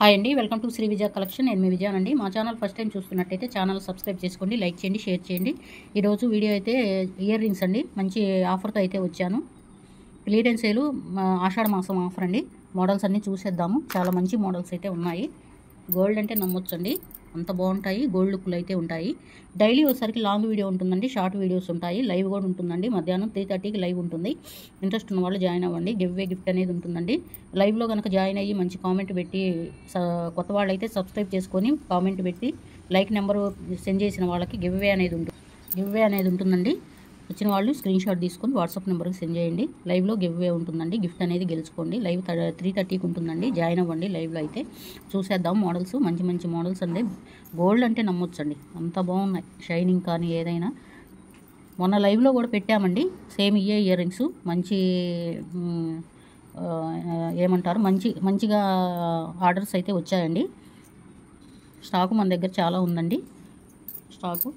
Hi అండి, welcome to Shri Vijaya collection. నేను మీ విజయాన్ అండి. మా ఛానల్ ఫస్ట్ టైం చూస్తున్నట్టయితే ఛానల్ సబ్స్క్రైబ్ చేసుకోండి, లైక్ చేయండి, షేర్ చేయండి. ఈరోజు వీడియో అయితే ఇయర్ రింగ్స్ అండి. మంచి ఆఫర్తో అయితే వచ్చాను. క్లియరెన్స్ సేల్ ఆషాఢ మాసం ఆఫర్ అండి. మోడల్స్ అన్నీ చూసేద్దాము. చాలా మంచి మోడల్స్ అయితే ఉన్నాయి. గోల్డ్ అంటే నమ్మొచ్చండి, అంత బాగుంటాయి. గోల్డ్ లుక్లు అయితే ఉంటాయి. డైలీ ఒకసారికి లాంగ్ వీడియో ఉంటుందండి, షార్ట్ వీడియోస్ ఉంటాయి, లైవ్ కూడా ఉంటుందండి. మధ్యాహ్నం 3:30కి లైవ్ ఉంటుంది. ఇంట్రెస్ట్ ఉన్న వాళ్ళు జాయిన్ అవ్వండి. గిఫ్ట్ అనేది ఉంటుందండి. లైవ్లో కనుక జాయిన్ అయ్యి మంచి కామెంట్ పెట్టి, కొత్త వాళ్ళు అయితే సబ్స్క్రైబ్ చేసుకొని కామెంట్ పెట్టి లైక్ నెంబరు సెండ్ చేసిన వాళ్ళకి గివ్ అవే అనేది ఉంటుందండి. వచ్చిన వాళ్ళు స్క్రీన్ షాట్ తీసుకొని వాట్సాప్ నెంబర్కి సెండ్ చేయండి. లైవ్లో గివ్ అవే ఉంటుందండి. గిఫ్ట్ అనేది గెలుచుకోండి. లైవ్ 3:30కి ఉంటుందండి. జాయిన్ అవ్వండి. లైవ్లో అయితే చూసేద్దాం మోడల్స్. మంచి మంచి మోడల్స్ అండి. గోల్డ్ అంటే నమ్మొచ్చండి, అంత బాగున్నాయి. షైనింగ్ కానీ ఏదైనా. మొన్న లైవ్లో కూడా పెట్టామండి సేమ్ ఇయర్ రింగ్స్. మంచి ఏమంటారు, మంచిగా ఆర్డర్స్ అయితే వచ్చాయండి. స్టాకు మన దగ్గర చాలా ఉందండి. స్టాకు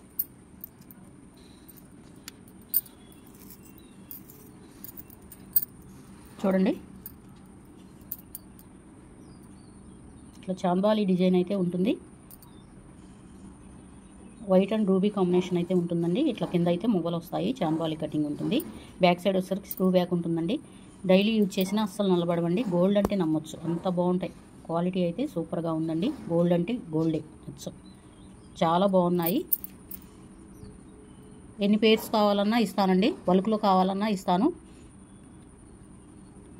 చూడండి. ఇట్లా చాంబాలి డిజైన్ అయితే ఉంటుంది. వైట్ అండ్ రూబీ కాంబినేషన్ అయితే ఉంటుందండి. ఇట్లా కింద అయితే మువ్వలు వస్తాయి. చాంబాలి కటింగ్ ఉంటుంది. బ్యాక్ సైడ్ వచ్చేసరికి స్క్రూ బ్యాక్ ఉంటుందండి. డైలీ యూజ్ చేసినా అస్సలు నల్లబడవండి. గోల్డ్ అంటే నమ్మొచ్చు, అంత బాగుంటాయి. క్వాలిటీ అయితే సూపర్గా ఉందండి. గోల్డ్ అంటే గోల్డే వచ్చు. చాలా బాగున్నాయి. ఎన్ని పేర్స్ కావాలన్నా ఇస్తానండి. బల్క్లో కావాలన్నా ఇస్తాను.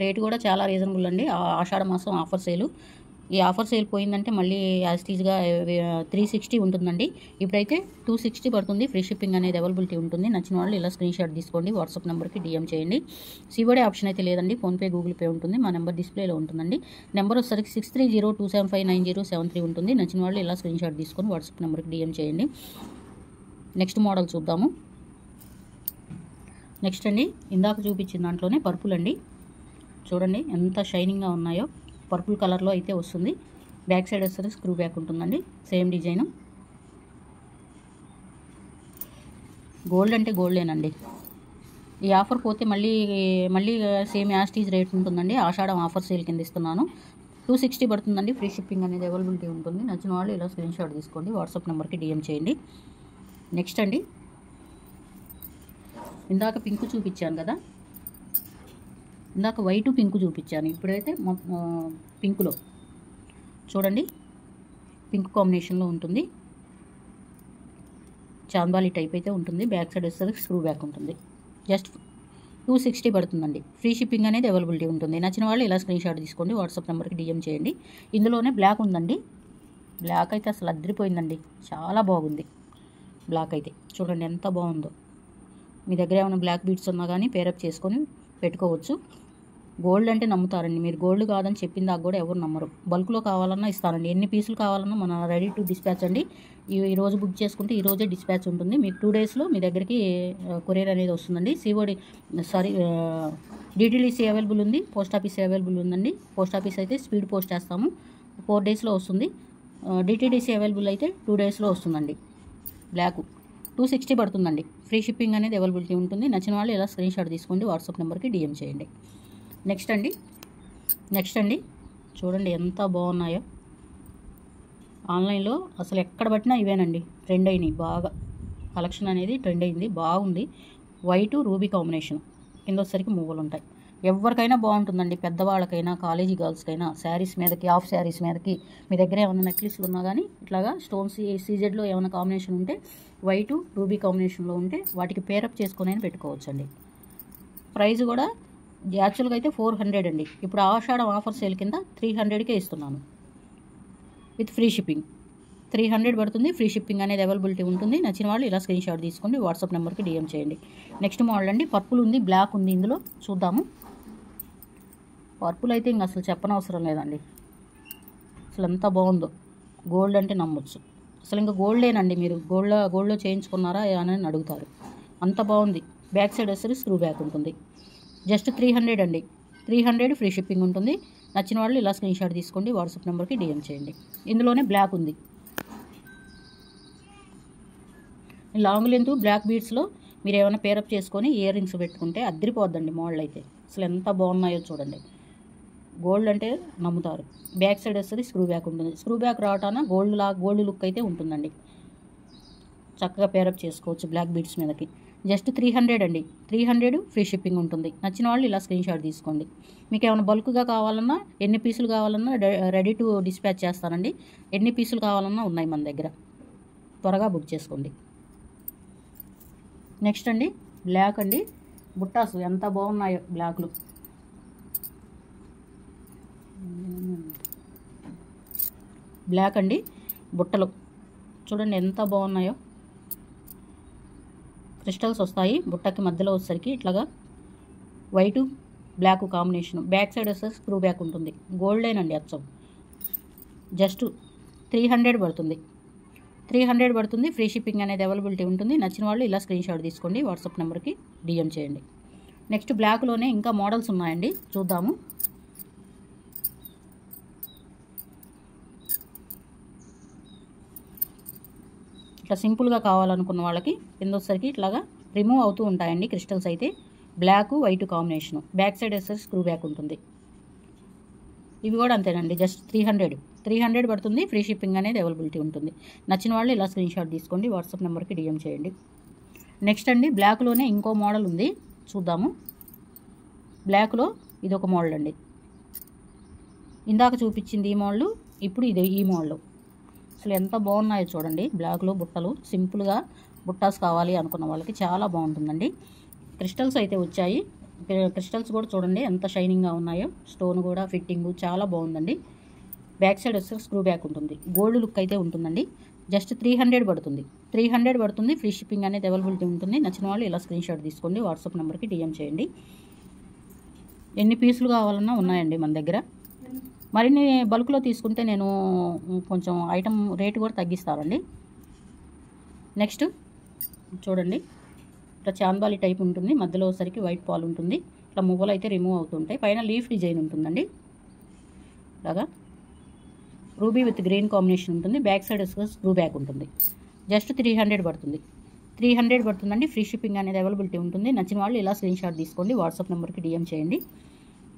రేటు కూడా చాలా రీజనబుల్ అండి. ఆషాఢ మాసం ఆఫర్ సేలు. ఈ ఆఫర్ సేల్ పోయిందంటే మళ్ళీ యాజ్టీజ్గా 360 ఉంటుందండి. ఇప్పుడైతే 260 పడుతుంది. ఫ్రీ షిప్పింగ్ అనేది అవైలబిలిటీ ఉంటుంది. నచ్చిన వాళ్ళు ఇలా స్క్రీన్ షాట్ తీసుకోండి, వాట్సాప్ నెంబర్కి డిఎం చేయండి. సివోడే ఆప్షన్ అయితే లేదండి. ఫోన్పే, గూగుల్ పే ఉంటుంది. మా నెంబర్ డిస్ప్లేలో ఉంటుందండి. నెంబర్ వచ్చేసరికి 6302759073 ఉంటుంది. నచ్చిన వాళ్ళు ఇలా స్క్రీన్ షాట్ తీసుకొని వాట్సాప్ నెంబర్కి డిఎం చేయండి. నెక్స్ట్ మోడల్ చూద్దాము. నెక్స్ట్ అండి, ఇందాక చూపించిన దాంట్లోనే పర్పుల్ అండి. చూడండి ఎంత షైనింగ్గా ఉన్నాయో. పర్పుల్ కలర్లో అయితే వస్తుంది. బ్యాక్ సైడ్ వస్తే స్క్రూ బ్యాక్ ఉంటుందండి. Same design. గోల్డ్ అంటే గోల్డేనండి. ఈ ఆఫర్ పోతే మళ్ళీ సేమ్ యాస్టీజ్ రేట్ ఉంటుందండి. ఆషాఢం ఆఫర్ సేల్ కింద ఇస్తున్నాను. 260 పడుతుందండి. ఫ్రీ షిప్పింగ్ అనేది అవైలబిలిటీ ఉంటుంది. నచ్చిన వాళ్ళు ఇలా స్క్రీన్ షాట్ తీసుకోండి, వాట్సాప్ నెంబర్కి డిఎం చేయండి. నెక్స్ట్ అండి, ఇందాక పింక్ చూపించాను కదా, ఇందాక వైట్ పింక్ చూపించాను. ఇప్పుడైతే పింక్లో చూడండి. పింక్ కాంబినేషన్లో ఉంటుంది. చాంబాలి టైప్ అయితే ఉంటుంది. బ్యాక్ సైడ్ వచ్చేసరికి స్క్రూ బ్యాక్ ఉంటుంది. జస్ట్ 260 పడుతుందండి. ఫ్రీ షిప్పింగ్ అనేది అవైలబిలిటీ ఉంటుంది. నచ్చిన వాళ్ళు ఇలా స్క్రీన్ షాట్ తీసుకోండి, వాట్సాప్ నెంబర్కి డిఎం చేయండి. ఇందులోనే బ్లాక్ ఉందండి. బ్లాక్ అయితే అసలు అదిరిపోయిందండి. చాలా బాగుంది. బ్లాక్ అయితే చూడండి ఎంత బాగుందో. మీ దగ్గర ఏమైనా బ్లాక్ బీడ్స్ ఉన్నా కానీ పేరప్ చేసుకొని పెట్టుకోవచ్చు. గోల్డ్ అంటే నమ్ముతారండి మీరు. గోల్డ్ కాదని చెప్పిన దాకా కూడా ఎవరు నమ్మరు. బల్క్లో కావాలన్నా ఇస్తానండి. ఎన్ని పీసులు కావాలన్నా మన రెడీ టు డిస్పాచ్ అండి. ఈ రోజు బుక్ చేసుకుంటే ఈ రోజే డిస్పాచ్ ఉంటుంది. మీకు 2 డేస్లో మీ దగ్గరికి కొరియర్ అనేది వస్తుందండి. డిటిడిసి అవైలబుల్ ఉంది. పోస్ట్ ఆఫీస్ అవైలబుల్ ఉందండి. పోస్ట్ ఆఫీస్ అయితే స్పీడ్ పోస్ట్ చేస్తాము, 4 డేస్లో వస్తుంది. డిటిడిసి అవైలబుల్ అయితే 2 డేస్లో వస్తుందండి. బ్లాక్ 260 పడుతుందండి. ఫ్రీ షిప్పింగ్ అనేది అవైలబిలిటీ ఉంటుంది. నచ్చిన వాళ్ళు ఇలా స్క్రీన్ షాట్ తీసుకోండి, వాట్సాప్ నెంబర్కి డిఎం చేయండి. నెక్స్ట్ అండి చూడండి ఎంత బాగున్నాయో. ఆన్లైన్లో అసలు ఎక్కడ పట్టినా ఇవేనండి. ట్రెండ్ అయినాయి బాగా. కలెక్షన్ అనేది ట్రెండ్ అయింది, బాగుంది. White ruby combination. కింద వచ్చేసరికి మువ్వలు ఉంటాయి. ఎవరికైనా బాగుంటుందండి. పెద్దవాళ్ళకైనా, కాలేజీ గర్ల్స్కైనా, శారీస్ మీదకి, హాఫ్ శారీస్ మీదకి. మీ దగ్గర ఏమైనా నెక్లెస్లు ఉన్నా కానీ ఇట్లాగా స్టోన్స్ సీజెడ్లో ఏమైనా కాంబినేషన్ ఉంటే, వైట్ రూబీ కాంబినేషన్లో ఉంటే వాటికి పేరప్ చేసుకొని పెట్టుకోవచ్చండి. ప్రైస్ కూడా యాక్చువల్గా అయితే 400 అండి. ఇప్పుడు ఆషాఢం ఆఫర్ సేల్ కింద 300కే ఇస్తున్నాను విత్ ఫ్రీ షిప్పింగ్. 300 పడుతుంది. ఫ్రీ షిప్పింగ్ అనేది అవైలబిలిటీ ఉంటుంది. నచ్చిన వాళ్ళు ఇలా స్క్రీన్ షాట్ తీసుకోండి, వాట్సాప్ నెంబర్కి డిఎం చేయండి. నెక్స్ట్ మోడల్ అండి, పర్పుల్ ఉంది, బ్లాక్ ఉంది. ఇందులో చూద్దాము. పర్పుల్ అయితే ఇంక అసలు చెప్పనవసరం లేదండి. అసలు ఎంత బాగుందో. గోల్డ్ అంటే నమ్మొచ్చు. అసలు ఇంకా గోల్డేనండి. మీరు గోల్డ్లో చేయించుకున్నారా అని అడుగుతారు. అంత బాగుంది. బ్యాక్ సైడ్ వస్తే స్క్రూ బ్యాక్ ఉంటుంది. జస్ట్ 300 అండి. 300 ఫ్రీ షిప్పింగ్ ఉంటుంది. నచ్చిన వాళ్ళు ఇలా స్క్రీన్ షాట్ తీసుకోండి, వాట్సాప్ నెంబర్కి డిఎం చేయండి. ఇందులోనే బ్లాక్ ఉంది. లాంగ్ లెంత్ బ్లాక్ బీడ్స్లో మీరు ఏమైనా పేరప్ చేసుకొని ఇయర్ రింగ్స్ పెట్టుకుంటే అద్దరిపోద్దండి. మోడల్ అయితే అసలు ఎంత బాగున్నాయో చూడండి. గోల్డ్ అంటే నమ్ముతారు. బ్యాక్ సైడ్ వస్తుంది స్క్రూ బ్యాక్ ఉంటుంది. స్క్రూ బ్యాక్ రావటాన గోల్డ్ లుక్ అయితే ఉంటుందండి. చక్కగా పేరప్ చేసుకోవచ్చు బ్లాక్ బీడ్స్ మీదకి. జస్ట్ 300 అండి. 300 ఫ్రీ షిప్పింగ్ ఉంటుంది. నచ్చిన వాళ్ళు ఇలా స్క్రీన్ షాట్ తీసుకోండి. మీకు ఏమైనా బల్క్గా కావాలన్నా, ఎన్ని పీసులు కావాలన్నా రెడీ టు డిస్పాచ్ చేస్తానండి. ఎన్ని పీసులు కావాలన్నా ఉన్నాయి మన దగ్గర. త్వరగా బుక్ చేసుకోండి. నెక్స్ట్ అండి బ్లాక్ అండి. బుట్టాసు ఎంత బాగున్నాయో బ్లాక్లు. బ్లాక్ అండి బుట్టలు చూడండి ఎంత బాగున్నాయో. క్రిస్టల్స్ వస్తాయి బుట్టకి మధ్యలో వచ్చేసరికి ఇట్లాగా white black combination. Back side వచ్చేసి స్క్రూ బ్యాక్ ఉంటుంది. గోల్డేనండి అచ్చం. జస్ట్ 300 పడుతుంది. 300 పడుతుంది. ఫ్రీ షిప్పింగ్ అనేది అవైలబిలిటీ ఉంటుంది. నచ్చిన వాళ్ళు ఇలా స్క్రీన్ షాట్ తీసుకోండి. వాట్సాప్ నెంబర్కి డిఎం చేయండి. నెక్స్ట్ బ్లాక్లోనే ఇంకా మోడల్స్ ఉన్నాయండి, చూద్దాము. ఇట్లా సింపుల్గా కావాలనుకున్న వాళ్ళకి కింద వచ్చేసరికి ఇట్లాగా రిమూవ్ అవుతూ ఉంటాయండి క్రిస్టల్స్ అయితే. Black white combination. Back side వచ్చేసరికి స్క్రూ బ్యాక్ ఉంటుంది. ఇవి కూడా అంతేనండి. జస్ట్ 300 పడుతుంది. ఫ్రీ షిప్పింగ్ అనేది అవైలబిలిటీ ఉంటుంది. నచ్చిన వాళ్ళు ఇలా స్క్రీన్ షాట్ తీసుకోండి. వాట్సాప్ నెంబర్కి డిఎం చేయండి. నెక్స్ట్ అండి బ్లాక్లోనే ఇంకో మోడల్ ఉంది, చూద్దాము. బ్లాక్లో ఇది ఒక మోడల్ అండి. ఇందాక చూపించింది ఈ మోడల్, ఇప్పుడు ఇది ఈ మోడల్. అసలు ఎంత బాగున్నాయో చూడండి. బ్లాక్లో బుట్టలు సింపుల్గా బుట్టాస్ కావాలి అనుకున్న వాళ్ళకి చాలా బాగుంటుందండి. క్రిస్టల్స్ అయితే వచ్చాయి. క్రిస్టల్స్ కూడా చూడండి ఎంత షైనింగ్గా ఉన్నాయో. స్టోన్ కూడా ఫిట్టింగ్ చాలా బాగుందండి. బ్యాక్ సైడ్ వస్తే స్క్రూ బ్యాక్ ఉంటుంది. గోల్డ్ లుక్ అయితే ఉంటుందండి. జస్ట్ 300 పడుతుంది. 300 పడుతుంది. ఫ్రీ షిప్పింగ్ అనేది అవైలబిలిటీ ఉంటుంది. నచ్చిన వాళ్ళు ఇలా స్క్రీన్ షాట్ తీసుకోండి. వాట్సాప్ నెంబర్కి డిఎం చేయండి. ఎన్ని పీసులు కావాలన్నా ఉన్నాయండి మన దగ్గర. మరిన్ని బల్క్లో తీసుకుంటే నేను కొంచెం ఐటమ్ రేటు కూడా తగ్గిస్తానండి. నెక్స్ట్ చూడండి ఇట్లా చాందాలి టైప్ ఉంటుంది. మధ్యలో వచ్చరికి వైట్ పాల్ ఉంటుంది. ఇట్లా మువ్వలు అయితే రిమూవ్ అవుతుంటాయి. పైన లీఫ్ డిజైన్ ఉంటుందండి. ఇలాగా రూబీ విత్ గ్రీన్ కాంబినేషన్ ఉంటుంది. బ్యాక్ సైడ్ స్క్రూ బ్యాక్ ఉంటుంది. జస్ట్ 300 పడుతుంది. 300 పడుతుందండి. ఫ్రీ షిప్పింగ్ అనేది అవైలబిలిటీ ఉంటుంది. నచ్చిన వాళ్ళు ఇలా స్క్రీన్ షాట్ తీసుకోండి. వాట్సాప్ నెంబర్కి డిఎం చేయండి.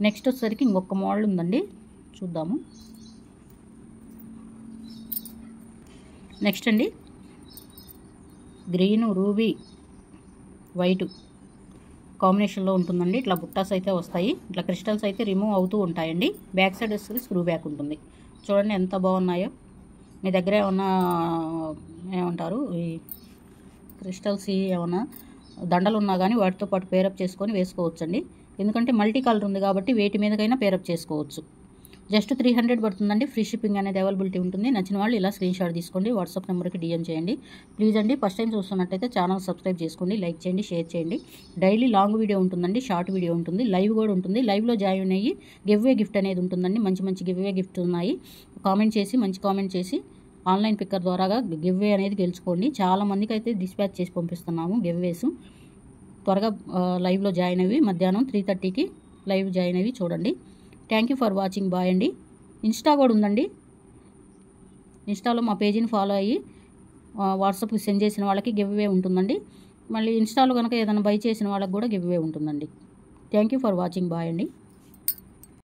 నెక్స్ట్ వచ్చేసరికి ఇంకొక మోడల్ ఉందండి, చూద్దాము. నెక్స్ట్ అండి గ్రీను రూబీ వైటు కాంబినేషన్లో ఉంటుందండి. ఇట్లా బుట్టాస్ అయితే వస్తాయి. ఇట్లా క్రిస్టల్స్ అయితే రిమూవ్ అవుతూ ఉంటాయండి. బ్యాక్ సైడ్ వస్తుంది స్క్రూ బ్యాక్ ఉంటుంది. చూడండి ఎంత బాగున్నాయో. మీ దగ్గర ఏమన్నా ఏమంటారు ఈ క్రిస్టల్స్ ఏమన్నా దండలు ఉన్నా కానీ వాటితో పాటు పేరప్ చేసుకొని వేసుకోవచ్చండి. ఎందుకంటే మల్టీ కలర్ ఉంది కాబట్టి వేటి మీదకైనా పేరప్ చేసుకోవచ్చు. జస్ట్ 300 పడుతుందండి. ఫ్రీ షిప్పింగ్ అనేది అవైలబిలిటీ ఉంటుంది. నచ్చిన వాళ్ళు ఇలా స్క్రీన్ షాట్ తీసుకోండి. వాట్సాప్ నెంబర్కి డిఎం చేయండి. ప్లీజ్ అండి ఫస్ట్ టైం చూస్తున్నట్టయితే ఛానల్ సబ్స్క్రైబ్ చేసుకోండి. లైక్ చేయండి, షేర్ చేయండి. డైలీ లాంగ్ వీడియో ఉంటుందండి, షార్ట్ వీడియో ఉంటుంది, లైవ్ కూడా ఉంటుంది. లైవ్లో జాయిన్ అయ్యి గివ్వే గిఫ్ట్ అనేది ఉంటుందండి. మంచి గివ్వే గిఫ్ట్ ఉన్నాయి. కామెంట్ చేసి మంచి కామెంట్ చేసి ఆన్లైన్ పిక్కర్ ద్వారాగా గివ్వే అనేది గెలుచుకోండి. చాలా మందికి అయితే డిస్పాచ్ చేసి పంపిస్తున్నాము గివ్వేస్. త్వరగా లైవ్లో జాయిన్ అయ్యి మధ్యాహ్నం 3:30కి లైవ్ జాయిన్ అయ్యి చూడండి. Thank you for watching. Bye అండి. ఇన్స్టా కూడా ఉందండి. ఇన్స్టాలో మా పేజీని ఫాలో అయ్యి వాట్సాప్కి సెండ్ చేసిన వాళ్ళకి గివ్వే ఉంటుందండి. మళ్ళీ ఇన్స్టాలో కనుక ఏదైనా బై చేసిన వాళ్ళకి కూడా గివ్వే ఉంటుందండి. Thank you for watching. Bye అండి.